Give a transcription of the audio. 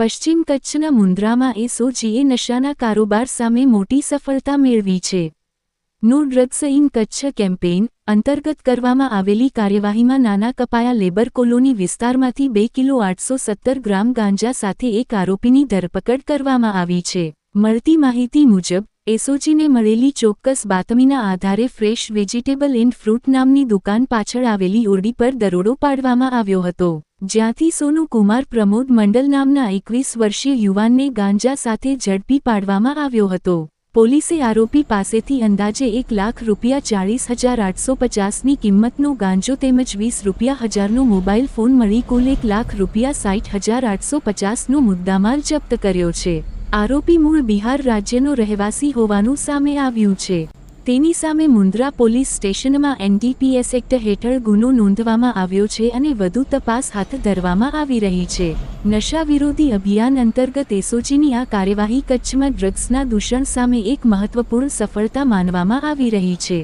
પશ્ચિમ કચ્છના મુન્દ્રામાં એસઓજીએ નશાના કારોબાર સામે મોટી સફળતા મેળવી છે। No drugs in Kutch campaign અંતર્ગત કરવામાં આવેલી કાર્યવાહીમાં નાના કપાયા લેબર કોલોની વિસ્તારમાંથી 2 કિલો 817 ગ્રામ ગાંજા સાથે એક આરોપીની ધરપકડ કરવામાં આવી છે। મળતી માહિતી મુજબ એસઓજીને મળેલી ચોક્કસ બાતમીના આધારે ફ્રેશ વેજીટેબલ એન્ડ ફ્રૂટ નામની દુકાન પાછળ આવેલી ઓરડી પર દરોડો પાડવામાં આવ્યો હતો, જ્યાંથી સોનુ કુમાર પ્રમોદ મંડલ નામના 21 વર્ષીય યુવાનને ગાંજા સાથે ઝડપી પાડવામાં આવ્યો હતો। પોલીસે આરોપી પાસેથી અંદાજે ₹1,40,850ની કિંમતનો ગાંજો તેમજ ₹20,000નો મોબાઈલ ફોન મળી કુલ ₹1,60,850નો મુદ્દામાલ જપ્ત કર્યો છે। આરોપી મૂળ બિહાર રાજ્યનો રહેવાસી હોવાનું સામે આવ્યું છે। તેની સામે મુન્દ્રા પોલીસ સ્ટેશનમાં એનડીપીએસ એક્ટ હેઠળ ગુનો નોંધવામાં આવ્યો છે અને વધુ તપાસ હાથ ધરવામાં આવી રહી છે। નશા વિરોધી અભિયાન અંતર્ગત એસઓજીની આ કાર્યવાહી કચ્છમાં ડ્રગ્સના દૂષણ સામે એક મહત્વપૂર્ણ સફળતા માનવામાં આવી રહી છે।